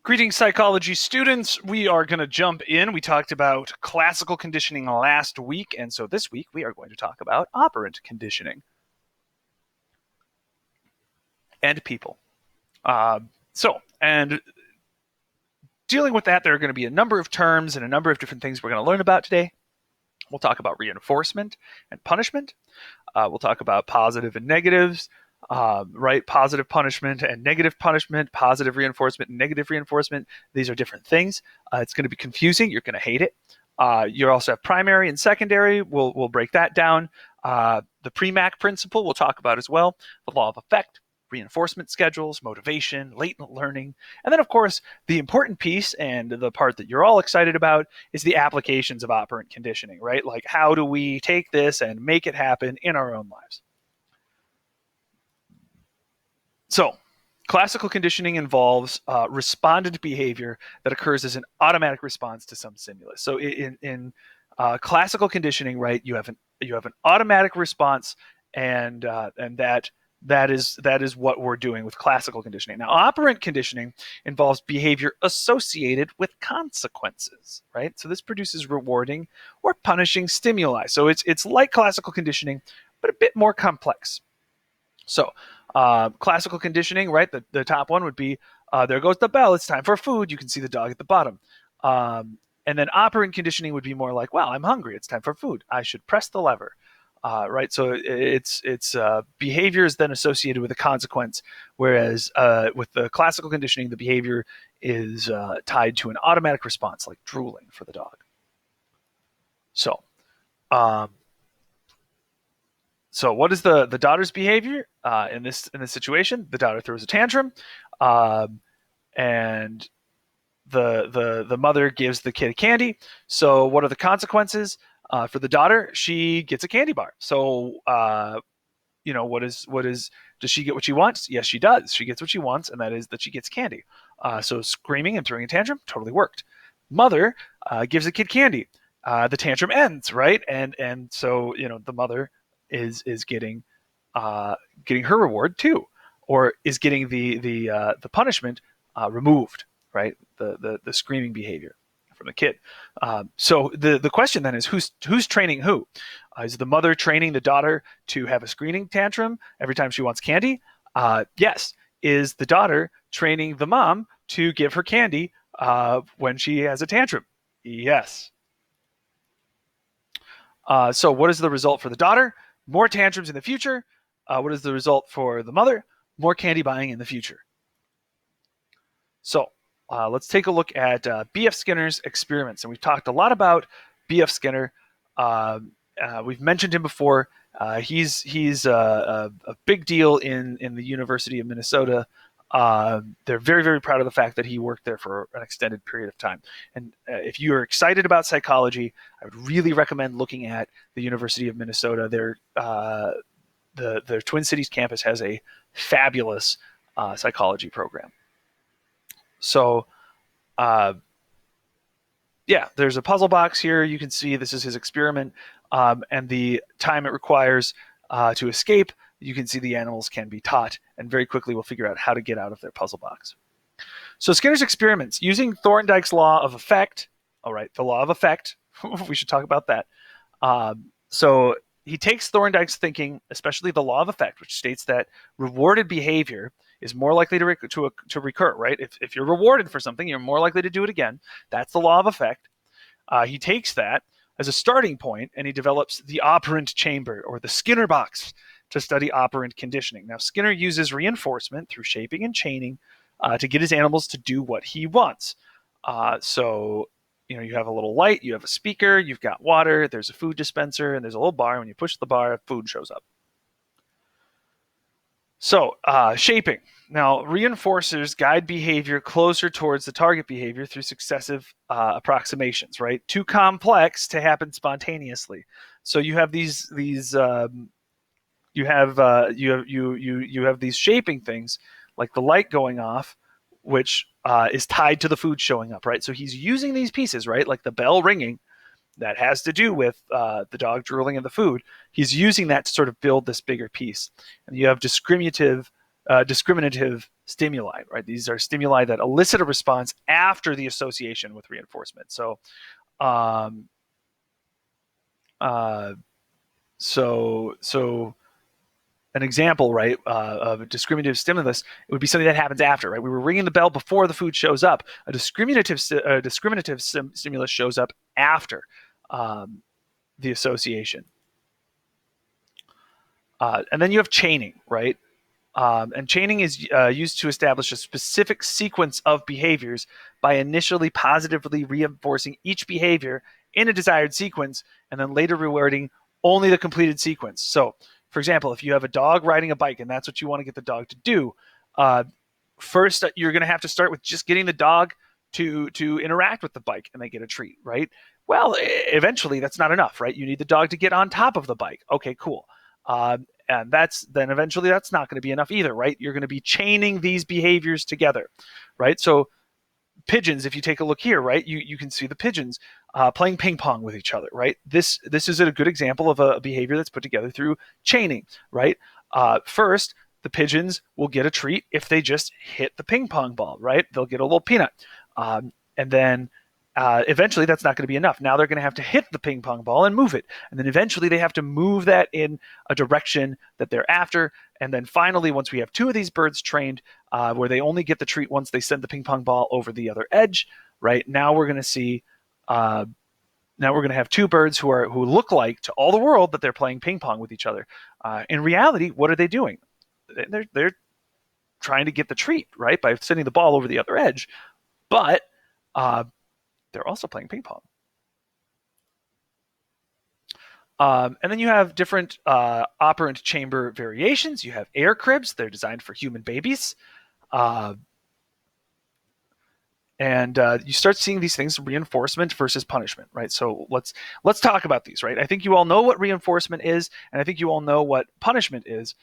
Greetings, psychology students. We are going to jump in. We talked about classical conditioning last week, and so this week we are going to talk about operant conditioning and people. And dealing with that, there are going to be a number of terms and a number of different things we're going to learn about today. We'll talk about reinforcement and punishment. We'll talk about positive and negatives. Positive punishment and negative punishment, positive reinforcement and negative reinforcement. These are different things. It's going to be confusing. You're going to hate it. You also have primary and secondary. We'll break that down. The Premack principle we'll talk about as well. The law of effect, reinforcement schedules, motivation, latent learning. And then, of course, the important piece and the part that you're all excited about is the applications of operant conditioning, right? Like, how do we take this and make it happen in our own lives? So, classical conditioning involves respondent behavior that occurs as an automatic response to some stimulus. So, in classical conditioning, right, you have an automatic response, and that is what we're doing with classical conditioning. Now, operant conditioning involves behavior associated with consequences, right? So this produces rewarding or punishing stimuli. So it's like classical conditioning, but a bit more complex. So classical conditioning, right? The top one would be, there goes the bell, it's time for food. You can see the dog at the bottom. And then operant conditioning would be more like, wow, I'm hungry, it's time for food. I should press the lever, right? So it's behavior is then associated with a consequence, whereas with the classical conditioning, the behavior is tied to an automatic response, like drooling for the dog. So what is the daughter's behavior in this situation? The daughter throws a tantrum, and the mother gives the kid candy. So what are the consequences for the daughter? She gets a candy bar. So does she get what she wants? Yes, she does. She gets what she wants, and that is that she gets candy. So screaming and throwing a tantrum totally worked. Mother gives a kid candy. The tantrum ends, right? And so the mother is getting her reward too, or is getting the punishment removed, right? The screaming behavior from the kid. So the question then is, who's training who? Is the mother training the daughter to have a screaming tantrum every time she wants candy? Yes. Is the daughter training the mom to give her candy when she has a tantrum? Yes. So what is the result for the daughter? More tantrums in the future. What is the result for the mother? More candy buying in the future. So let's take a look at B.F. Skinner's experiments. And we've talked a lot about B.F. Skinner. We've mentioned him before. He's a big deal in the University of Minnesota. They're very, very proud of the fact that he worked there for an extended period of time. And if you are excited about psychology, I would really recommend looking at the University of Minnesota. Their Twin Cities campus has a fabulous psychology program. So, there's a puzzle box here. You can see this is his experiment, and the time it requires to escape. You can see the animals can be taught, and very quickly we'll figure out how to get out of their puzzle box. So Skinner's experiments using Thorndike's law of effect. All right, the law of effect. We should talk about that. So he takes Thorndike's thinking, especially the law of effect, which states that rewarded behavior is more likely to recur, right? If you're rewarded for something, you're more likely to do it again. That's the law of effect. He takes that as a starting point, and he develops the operant chamber, or the Skinner box, to study operant conditioning. Now, Skinner uses reinforcement through shaping and chaining to get his animals to do what he wants. So you have a little light, you have a speaker, you've got water, there's a food dispenser, and there's a little bar. When you push the bar, food shows up. So, shaping. Now, reinforcers guide behavior closer towards the target behavior through successive approximations, right? Too complex to happen spontaneously. So you have these you have these shaping things, like the light going off, which is tied to the food showing up, right? So he's using these pieces, right? Like the bell ringing, that has to do with the dog drooling and the food. He's using that to sort of build this bigger piece. And you have discriminative stimuli, right? These are stimuli that elicit a response after the association with reinforcement. So, um, uh, so an example, right, of a discriminative stimulus, it would be something that happens after, right? We were ringing the bell before the food shows up. A discriminative stimulus shows up after the association. And then you have chaining, right? And chaining is used to establish a specific sequence of behaviors by initially positively reinforcing each behavior in a desired sequence and then later rewarding only the completed sequence. So, for example, if you have a dog riding a bike and that's what you want to get the dog to do, uh, first you're going to have to start with just getting the dog to interact with the bike and they get a treat, right? Well, eventually that's not enough, right? You need the dog to get on top of the bike. Okay, cool. And then eventually that's not going to be enough either, right? You're going to be chaining these behaviors together, right? So pigeons, if you take a look here, right, you can see the pigeons playing ping pong with each other, right? This is a good example of a behavior that's put together through chaining, right? First, the pigeons will get a treat if they just hit the ping pong ball, right? They'll get a little peanut. And then eventually that's not going to be enough. Now they're going to have to hit the ping pong ball and move it. And then eventually they have to move that in a direction that they're after. And then finally, once we have two of these birds trained, where they only get the treat once they send the ping pong ball over the other edge, right? Now we're going to see, now we're going to have two birds who look like to all the world that they're playing ping pong with each other. In reality, what are they doing? They're trying to get the treat, right, by sending the ball over the other edge. But they're also playing ping pong. And then you have different operant chamber variations. You have air cribs. They're designed for human babies. And you start seeing these things, reinforcement versus punishment, right? So let's talk about these, right? I think you all know what reinforcement is, and I think you all know what punishment is.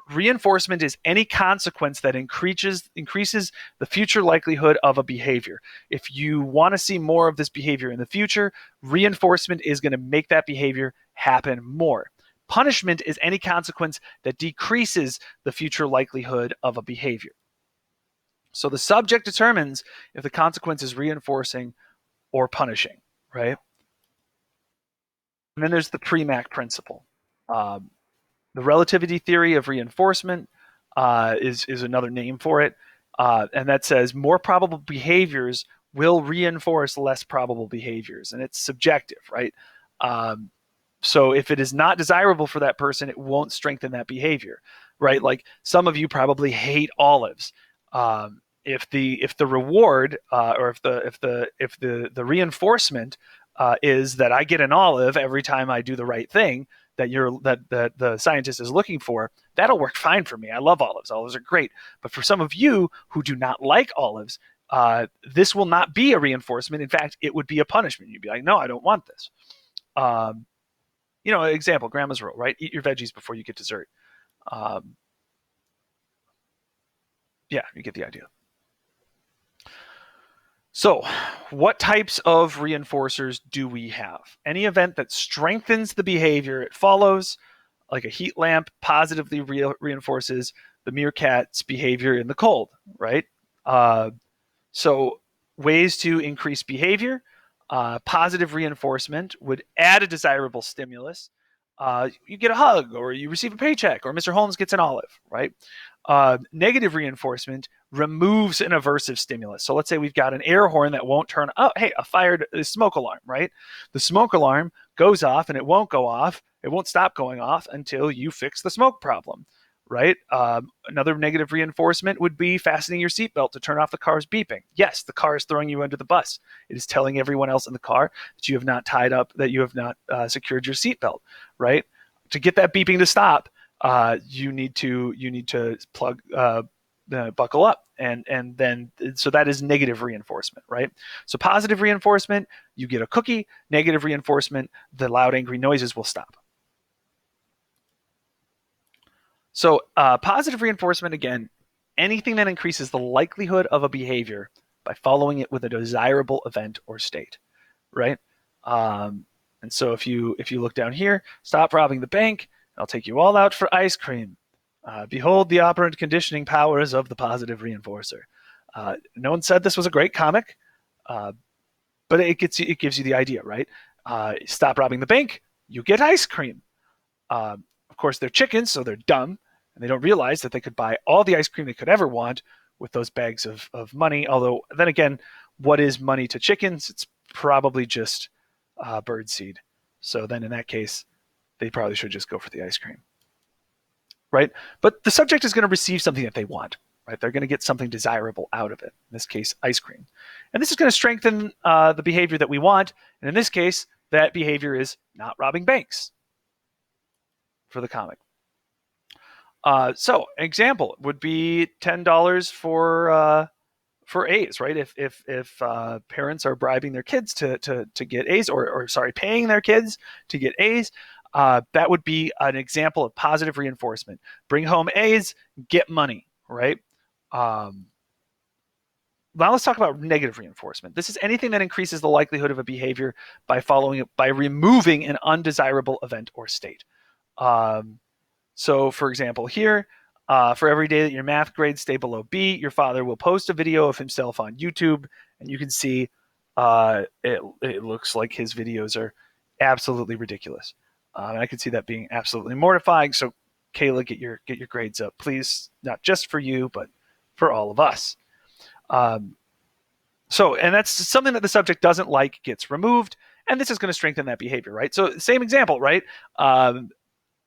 Reinforcement is any consequence that increases the future likelihood of a behavior. If you want to see more of this behavior in the future, reinforcement is going to make that behavior happen more. Punishment is any consequence that decreases the future likelihood of a behavior. So the subject determines if the consequence is reinforcing or punishing, right? And then there's the Premack principle. The relativity theory of reinforcement is another name for it, and that says more probable behaviors will reinforce less probable behaviors, and it's subjective, right? So if it is not desirable for that person, it won't strengthen that behavior, right? Like some of you probably hate olives. If the reward or if the reinforcement is that I get an olive every time I do the right thing, that the scientist is looking for, that'll work fine for me. I love olives. Olives are great. But for some of you who do not like olives, this will not be a reinforcement. In fact, it would be a punishment. You'd be like, no, I don't want this. Example, grandma's rule, right? Eat your veggies before you get dessert. Yeah, you get the idea. So, what types of reinforcers do we have? Any event that strengthens the behavior it follows, like a heat lamp, positively reinforces the meerkat's behavior in the cold, right? So, ways to increase behavior. Positive reinforcement would add a desirable stimulus. You get a hug, or you receive a paycheck, or Mr. Holmes gets an olive, right? Negative reinforcement removes an aversive stimulus. So let's say we've got an air horn that won't turn. Oh, hey, a smoke alarm, right? The smoke alarm goes off, and it won't go off. It won't stop going off until you fix the smoke problem, right? Another negative reinforcement would be fastening your seatbelt to turn off the car's beeping. Yes, the car is throwing you under the bus. It is telling everyone else in the car that you have not tied up, that you have not secured your seatbelt, right? To get that beeping to stop, you need to plug buckle up, and then so that is negative reinforcement, right? So positive reinforcement, you get a cookie. Negative reinforcement, the loud angry noises will stop. So positive reinforcement, again, anything that increases the likelihood of a behavior by following it with a desirable event or state, right? And so if you look down here, stop robbing the bank, I'll take you all out for ice cream. Behold the operant conditioning powers of the positive reinforcer. No one said this was a great comic, but it gives you the idea, right? Stop robbing the bank, you get ice cream. Of course, they're chickens, so they're dumb, and they don't realize that they could buy all the ice cream they could ever want with those bags of money. Although, then again, what is money to chickens? It's probably just bird seed. So then in that case, they probably should just go for the ice cream, right? But the subject is going to receive something that they want, right? They're going to get something desirable out of it. In this case, ice cream. And this is going to strengthen the behavior that we want. And in this case, that behavior is not robbing banks for the comic. So an example would be $10 for A's, right? If parents are bribing their kids to get A's, or paying their kids to get A's, that would be an example of positive reinforcement. Bring home A's, get money, right? Now let's talk about negative reinforcement. This is anything that increases the likelihood of a behavior by removing an undesirable event or state. So, for example, here, for every day that your math grades stay below B, your father will post a video of himself on YouTube, and you can see it looks like his videos are absolutely ridiculous. And I can see that being absolutely mortifying. So, Kayla, get your grades up, please. Not just for you, but for all of us. And that's something that the subject doesn't like gets removed, and this is going to strengthen that behavior, right? So, same example, right?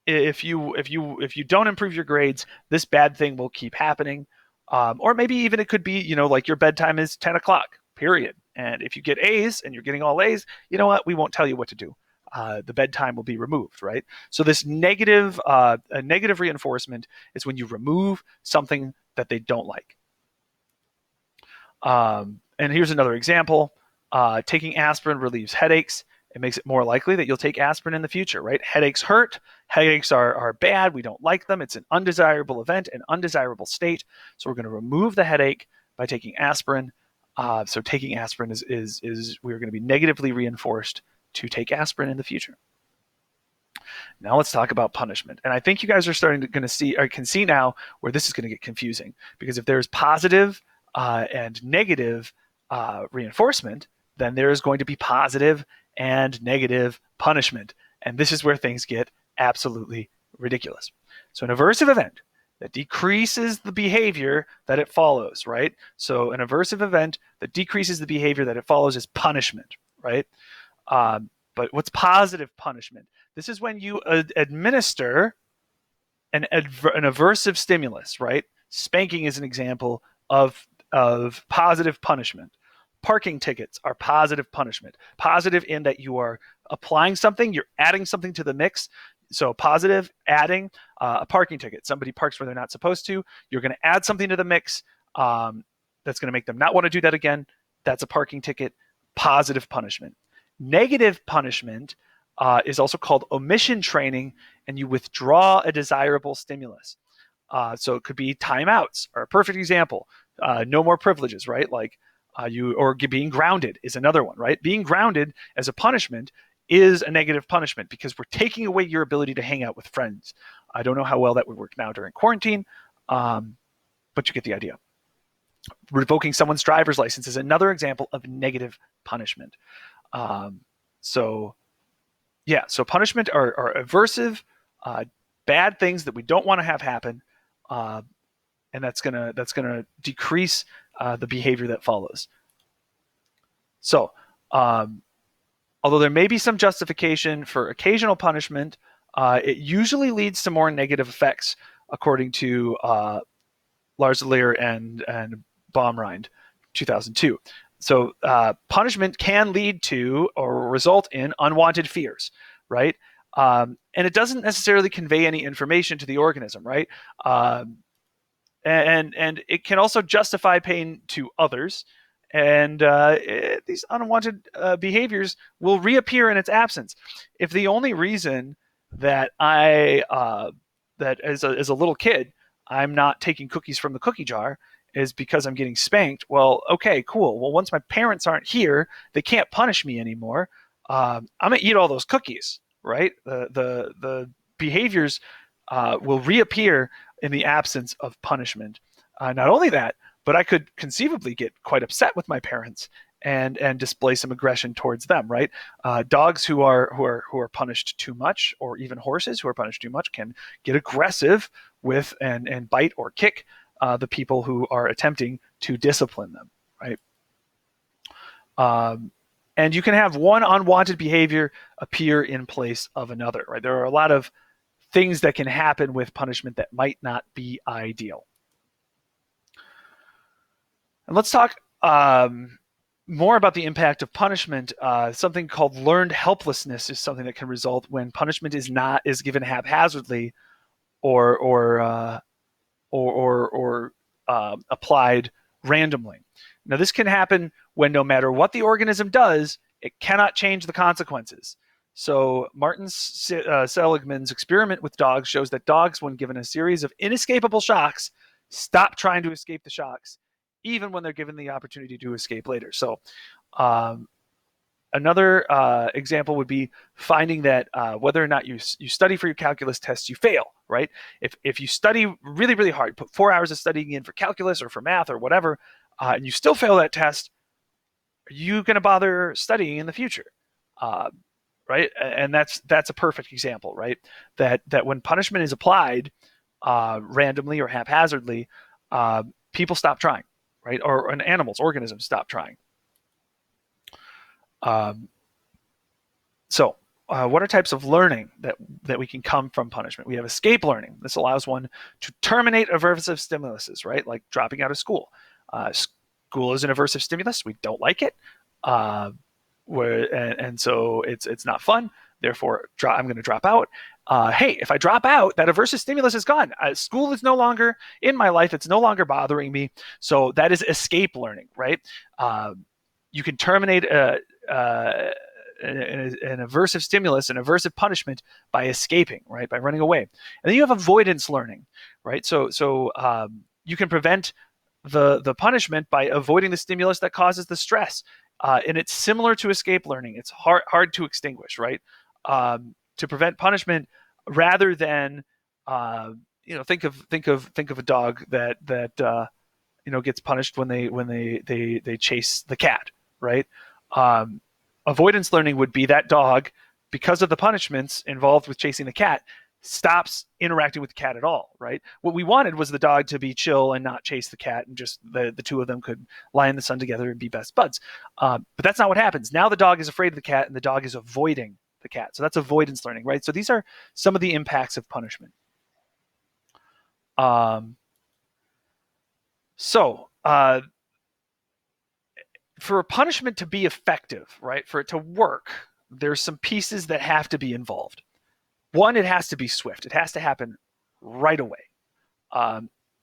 If you don't improve your grades, this bad thing will keep happening. Or maybe even it could be, like your bedtime is 10 o'clock, period. And if you get A's and you're getting all A's, you know what? We won't tell you what to do. The bedtime will be removed, right? So this negative reinforcement is when you remove something that they don't like. And here's another example. Taking aspirin relieves headaches. It makes it more likely that you'll take aspirin in the future, right? Headaches hurt. Headaches are bad. We don't like them. It's an undesirable event, an undesirable state. So we're going to remove the headache by taking aspirin. So taking aspirin is we're going to be negatively reinforced to take aspirin in the future. Now let's talk about punishment. And I think you guys are can see now where this is going to get confusing, because if there's positive and negative reinforcement, then there is going to be positive and negative punishment. And this is where things get absolutely ridiculous. So an aversive event that decreases the behavior that it follows, right? So an aversive event that decreases the behavior that it follows is punishment, right? But what's positive punishment? This is when you administer an aversive stimulus, right? Spanking is an example of positive punishment. Parking tickets are positive punishment. Positive in that you are applying something, you're adding something to the mix. So positive, adding a parking ticket. Somebody parks where they're not supposed to. You're going to add something to the mix that's going to make them not want to do that again. That's a parking ticket. Positive punishment. Negative punishment is also called omission training, and you withdraw a desirable stimulus. So it could be timeouts are a perfect example. No more privileges, right? Like being grounded is another one, right? Being grounded as a punishment is a negative punishment because we're taking away your ability to hang out with friends. I don't know how well that would work now during quarantine, but you get the idea. Revoking someone's driver's license is another example of negative punishment. So punishment are aversive, bad things that we don't want to have happen, and that's gonna decrease the behavior that follows. So, although there may be some justification for occasional punishment, it usually leads to more negative effects, according to Larsleer and Baumrind, 2002. So punishment can lead to or result in unwanted fears, right? And it doesn't necessarily convey any information to the organism, right? And it can also justify pain to others. And these unwanted behaviors will reappear in its absence. If the only reason that that as a little kid, I'm not taking cookies from the cookie jar is because I'm getting spanked, well, okay, cool. Well, once my parents aren't here, they can't punish me anymore. I'm gonna eat all those cookies, right? The behaviors will reappear in the absence of punishment. Not only that, but I could conceivably get quite upset with my parents and display some aggression towards them. Right? Dogs who are punished too much, or even horses who are punished too much, can get aggressive with and bite or kick the people who are attempting to discipline them. Right? And you can have one unwanted behavior appear in place of another. Right? There are a lot of things that can happen with punishment that might not be ideal. And let's talk more about the impact of punishment. Something called learned helplessness is something that can result when punishment is given haphazardly or applied randomly. Now, this can happen when no matter what the organism does, it cannot change the consequences. So Martin Seligman's experiment with dogs shows that dogs, when given a series of inescapable shocks, stop trying to escape the shocks, even when they're given the opportunity to escape later. So another example would be finding that whether or not you study for your calculus tests, you fail, right? If you study really, really hard, put 4 hours of studying in for calculus or for math or whatever, and you still fail that test, are you going to bother studying in the future? Right? And that's a perfect example, right? That when punishment is applied randomly or haphazardly, people stop trying, right? Or organisms stop trying. So what are types of learning that we can come from punishment? We have escape learning. This allows one to terminate aversive stimuluses, right? Like dropping out of school. School is an aversive stimulus. We don't like it. And so it's not fun. Therefore, I'm going to drop out. Hey, if I drop out, that aversive stimulus is gone. School is no longer in my life. It's no longer bothering me. So that is escape learning, right? You can terminate an aversive stimulus, an aversive punishment, by escaping, right? By running away. And then you have avoidance learning, right? So you can prevent the punishment by avoiding the stimulus that causes the stress. And it's similar to escape learning. It's hard to extinguish, right? To prevent punishment, rather than think of a dog that gets punished when they chase the cat, right? Avoidance learning would be that dog, because of the punishments involved with chasing the cat, stops interacting with the cat at all, right? What we wanted was the dog to be chill and not chase the cat, and just the two of them could lie in the sun together and be best buds. But that's not what happens. Now the dog is afraid of the cat, and the dog is avoiding the cat. So that's avoidance learning, right? So these are some of the impacts of punishment. For a punishment to be effective, right, for it to work, there's some pieces that have to be involved. One, it has to be swift. It has to happen right away.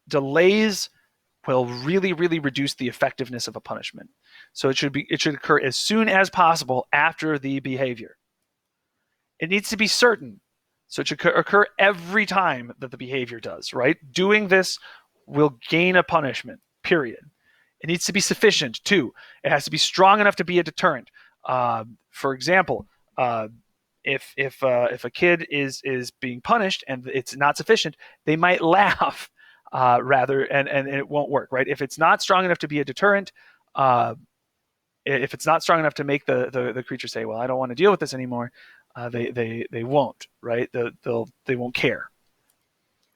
Delays will really, really reduce the effectiveness of a punishment. So it should occur as soon as possible after the behavior. It needs to be certain. So it should occur every time that the behavior does, right? Doing this will gain a punishment, period. It needs to be sufficient, too. It has to be strong enough to be a deterrent. For example, if a kid is being punished and it's not sufficient, they might laugh rather, and it won't work, right? If it's not strong enough to be a deterrent, if it's not strong enough to make the creature say, "Well, I don't want to deal with this anymore," they won't, right? They won't care.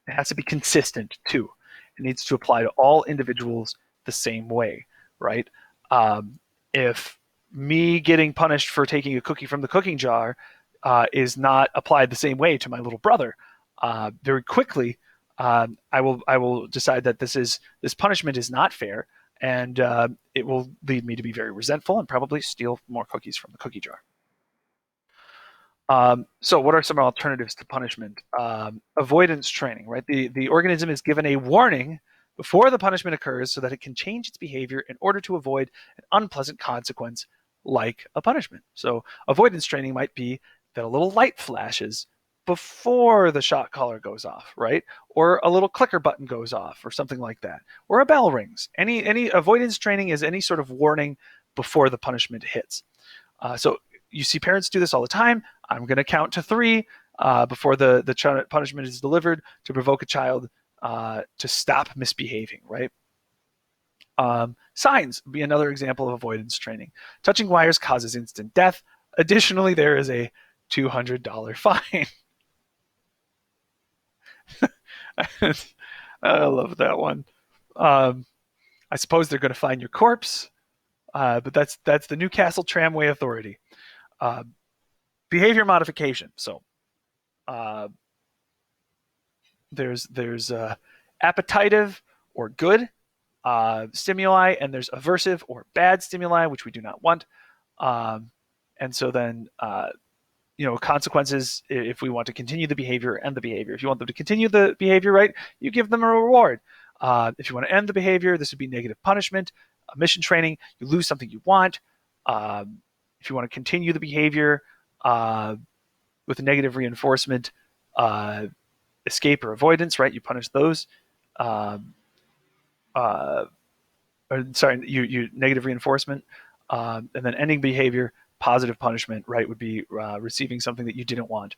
It has to be consistent, too. It needs to apply to all individuals the same way, right? If me getting punished for taking a cookie from the cooking jar is not applied the same way to my little brother, very quickly I will decide that this punishment is not fair, and it will lead me to be very resentful and probably steal more cookies from the cookie jar. So what are some alternatives to punishment? Avoidance training, right? The organism is given a warning before the punishment occurs so that it can change its behavior in order to avoid an unpleasant consequence like a punishment. So avoidance training might be that a little light flashes before the shot collar goes off, right? Or a little clicker button goes off or something like that. Or a bell rings. Any avoidance training is any sort of warning before the punishment hits. So you see parents do this all the time. I'm going to count to 3 before the punishment is delivered to provoke a child to stop misbehaving, right? Signs would be another example of avoidance training. Touching wires causes instant death. Additionally, there is a $200 fine. I love that one. Um, I suppose they're going to find your corpse, but that's the Newcastle Tramway Authority. Uh, Behavior modification. So uh, there's appetitive or good stimuli, and there's aversive or bad stimuli, which we do not want. Um, and so then consequences if we want to continue the behavior, and the behavior. If you want them to continue the behavior, right, you give them a reward. If you want to end the behavior, this would be negative punishment. Mission training, you lose something you want. If you want to continue the behavior with negative reinforcement, escape or avoidance, right, you punish those. Um, uh, you negative reinforcement, and then ending behavior, positive punishment, right, would be receiving something that you didn't want.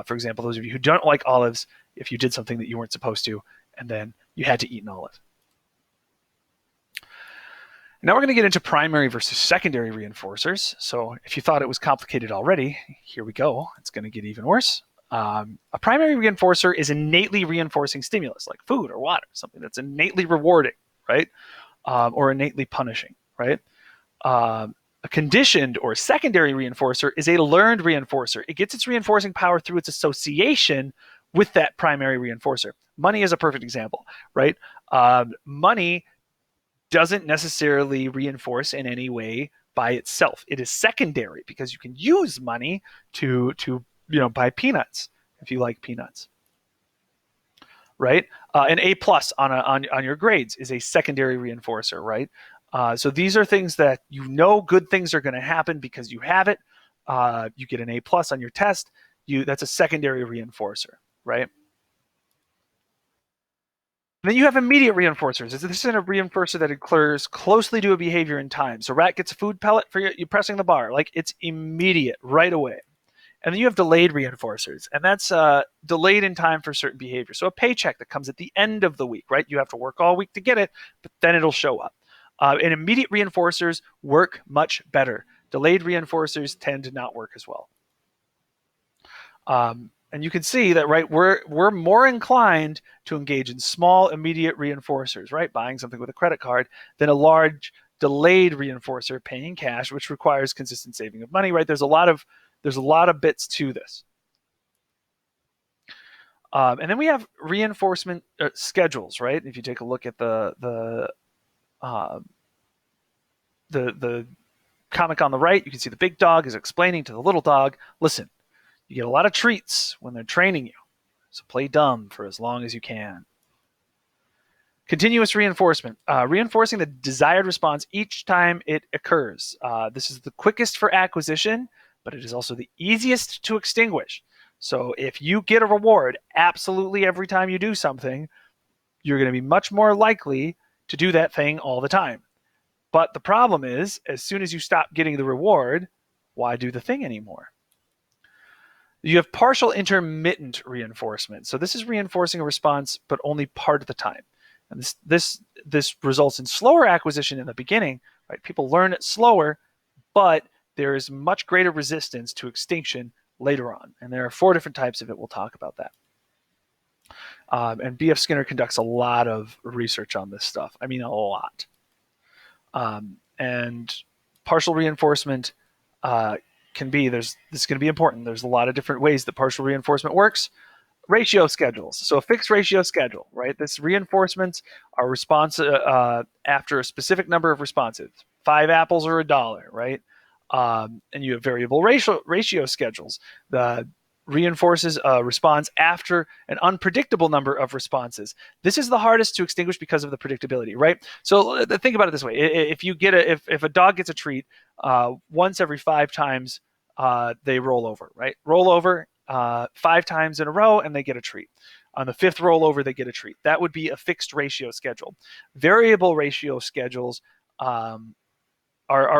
For example, those of you who don't like olives, if you did something that you weren't supposed to, and then you had to eat an olive. Now we're going to get into primary versus secondary reinforcers. So if you thought it was complicated already, here we go. It's going to get even worse. A primary reinforcer is innately reinforcing stimulus, like food or water, something that's innately rewarding, right? Or innately punishing, right? A conditioned or secondary reinforcer is a learned reinforcer. It gets its reinforcing power through its association with that primary reinforcer. Money is a perfect example, right? Money doesn't necessarily reinforce in any way by itself. It is secondary because you can use money to buy peanuts if you like peanuts, right? An A plus on your grades is a secondary reinforcer, right? So these are things that good things are going to happen because you have it. You get an A plus on your test. That's a secondary reinforcer, right? And then you have immediate reinforcers. This is a reinforcer that occurs closely to a behavior in time. So rat gets a food pellet for you pressing the bar, like it's immediate, right away. And then you have delayed reinforcers, and that's delayed in time for certain behavior. So a paycheck that comes at the end of the week, right? You have to work all week to get it, but then it'll show up. And immediate reinforcers work much better. Delayed reinforcers tend to not work as well. And you can see that, right, we're more inclined to engage in small immediate reinforcers, right, buying something with a credit card, than a large delayed reinforcer, paying cash, which requires consistent saving of money, right? There's a lot of bits to this. And then we have reinforcement schedules, right? If you take a look at the comic on the right, you can see the big dog is explaining to the little dog, listen, you get a lot of treats when they're training you, so play dumb for as long as you can. Continuous reinforcement, reinforcing the desired response each time it occurs. This is the quickest for acquisition, but it is also the easiest to extinguish. So if you get a reward absolutely every time you do something, you're going to be much more likely to do that thing all the time. But the problem is, as soon as you stop getting the reward, why do the thing anymore? You have partial intermittent reinforcement. So this is reinforcing a response, but only part of the time. And this results in slower acquisition in the beginning, right? People learn it slower, but there is much greater resistance to extinction later on. And there are 4 different types of it. We'll talk about that. And B.F. Skinner conducts a lot of research on this stuff. I mean, a lot. And partial reinforcement can be, this is going to be important. There's a lot of different ways that partial reinforcement works. Ratio schedules. So a fixed ratio schedule, right? This reinforcements are response after a specific number of responses. 5 apples or $1, right? And you have variable ratio schedules. The reinforces a response after an unpredictable number of responses. This is the hardest to extinguish because of the predictability, right? So think about it this way: if you get if a dog gets a treat once every 5 times, they roll over, right? Roll over 5 times in a row, and they get a treat. On the 5th rollover, they get a treat. That would be a fixed ratio schedule. Variable ratio schedules are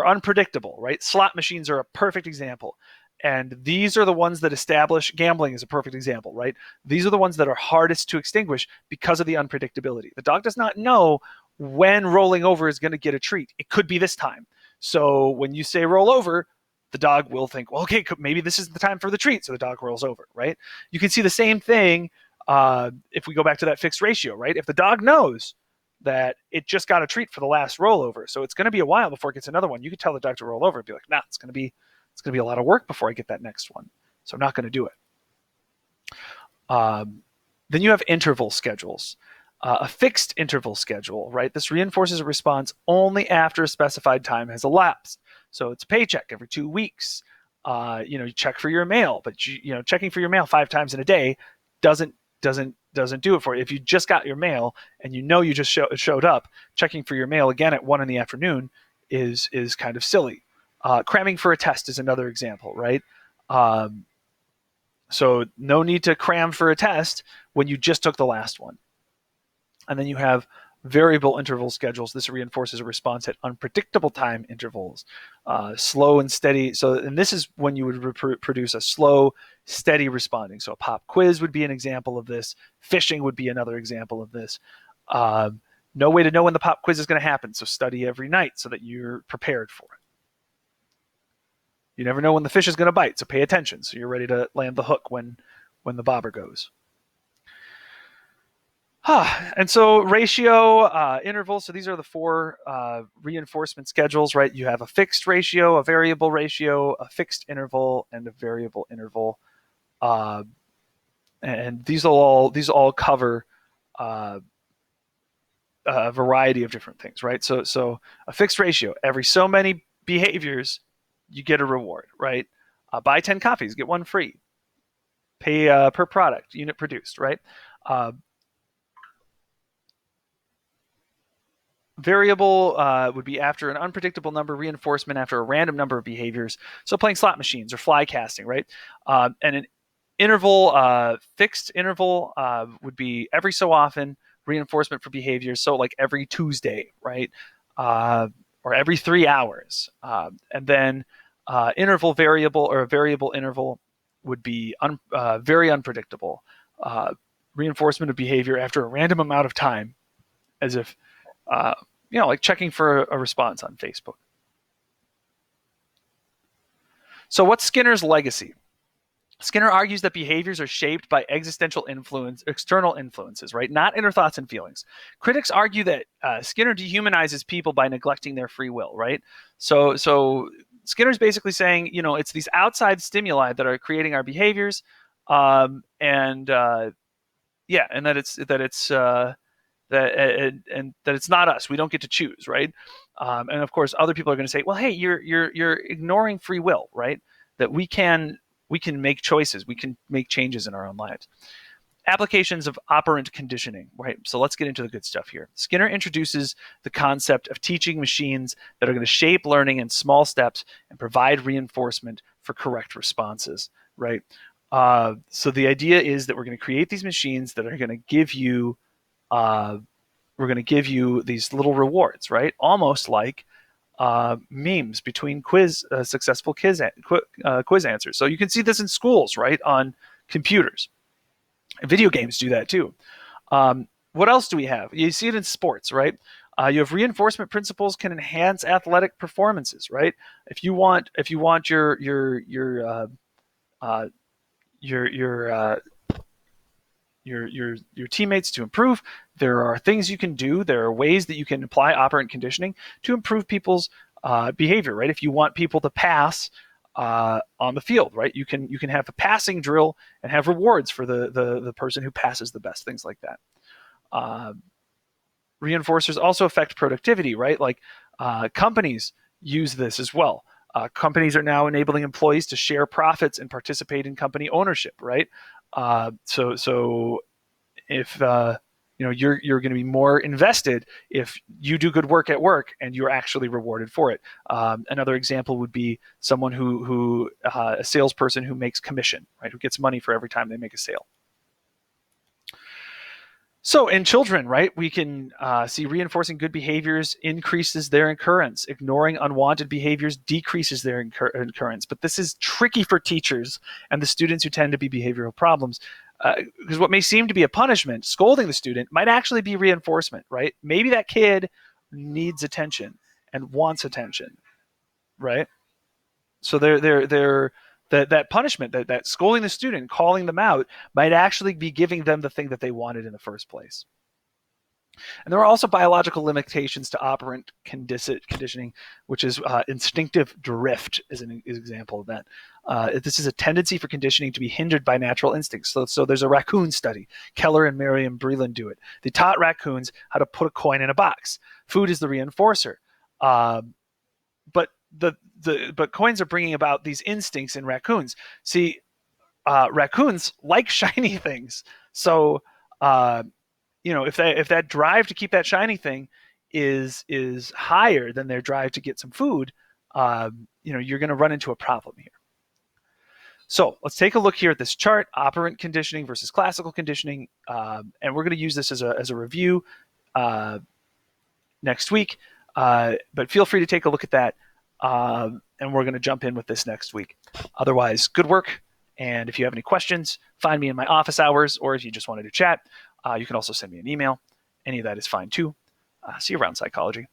unpredictable, right? Slot machines are a perfect example. And these are the ones that establish, gambling is a perfect example, right? These are the ones that are hardest to extinguish because of the unpredictability. The dog does not know when rolling over is going to get a treat. It could be this time. So when you say roll over, the dog will think, well, okay, maybe this is the time for the treat. So the dog rolls over, right? You can see the same thing if we go back to that fixed ratio, right? If the dog knows that it just got a treat for the last rollover, so it's going to be a while before it gets another one, you could tell the dog to roll over and be like, nah, it's going to be a lot of work before I get that next one. So I'm not going to do it. Then you have interval schedules. A fixed interval schedule, right? This reinforces a response only after a specified time has elapsed. So it's a paycheck every 2 weeks. You check for your mail, but checking for your mail 5 times in a day doesn't do it for you. If you just got your mail and you just showed up, checking for your mail again at 1 p.m. is kind of silly. Cramming for a test is another example, right? So no need to cram for a test when you just took the last one. And then you have variable interval schedules. This reinforces a response at unpredictable time intervals, slow and steady. And this is when you would produce a slow, steady responding. So a pop quiz would be an example of this. Fishing would be another example of this. No way to know when the pop quiz is going to happen, so study every night so that you're prepared for it. You never know when the fish is going to bite, so pay attention so you're ready to land the hook when the bobber goes. And so ratio, interval, so these are the 4 reinforcement schedules, right? You have a fixed ratio, a variable ratio, a fixed interval, and a variable interval. And these all cover a variety of different things, right? So a fixed ratio, every so many behaviors, you get a reward, right? Buy 10 copies, get 1 free. Pay per product, unit produced, right? Variable would be after an unpredictable number, reinforcement after a random number of behaviors. So playing slot machines or fly casting, right? And an interval, fixed interval would be every so often, reinforcement for behaviors. So like every Tuesday, right? Or every 3 hours. And then interval variable or a variable interval would be very unpredictable. Reinforcement of behavior after a random amount of time, as if, like checking for a response on Facebook. So what's Skinner's legacy? Skinner argues that behaviors are shaped by existential external influences, right? Not inner thoughts and feelings. Critics argue that Skinner dehumanizes people by neglecting their free will, right? So Skinner's basically saying, it's these outside stimuli that are creating our behaviors, and that it's not us. We don't get to choose, right? And of course, other people are going to say, well, hey, you're ignoring free will, right? That we can make choices. We can make changes in our own lives. Applications of operant conditioning, right? So let's get into the good stuff here. Skinner introduces the concept of teaching machines that are going to shape learning in small steps and provide reinforcement for correct responses, right? So the idea is that we're going to create these machines that are going to give you these little rewards, right? Almost like memes between successful quiz answers. So you can see this in schools, right? On computers. Video games do that too. What else do we have? You see it in sports, right? You have reinforcement principles can enhance athletic performances, right? If you want your teammates to improve, there are things you can do. There are ways that you can apply operant conditioning to improve people's behavior, right? If you want people to pass on the field, right? You can have a passing drill and have rewards for the person who passes the best, things like that. Reinforcers also affect productivity, right? Like companies use this as well. Companies are now enabling employees to share profits and participate in company ownership, right? So if you're going to be more invested if you do good work at work and you're actually rewarded for it. Another example would be someone who a salesperson who makes commission, right? Who gets money for every time they make a sale. So in children, right, we can see reinforcing good behaviors increases their occurrence. Ignoring unwanted behaviors decreases their occurrence. But this is tricky for teachers and the students who tend to be behavioral problems. Because what may seem to be a punishment, scolding the student, might actually be reinforcement, right? Maybe that kid needs attention and wants attention, right? So that punishment, that scolding the student, calling them out, might actually be giving them the thing that they wanted in the first place. And there are also biological limitations to operant conditioning, which is instinctive drift, is an example of that. This is a tendency for conditioning to be hindered by natural instincts. So there's a raccoon study. Keller and Merriam Breland do it. They taught raccoons how to put a coin in a box. Food is the reinforcer. But but coins are bringing about these instincts in raccoons. See, raccoons like shiny things. So if that drive to keep that shiny thing is higher than their drive to get some food, you're going to run into a problem here. So let's take a look here at this chart: operant conditioning versus classical conditioning, and we're going to use this as a review next week. But feel free to take a look at that, and we're going to jump in with this next week. Otherwise, good work. And if you have any questions, find me in my office hours, or if you just wanted to chat, you can also send me an email. Any of that is fine too. See you around, psychology.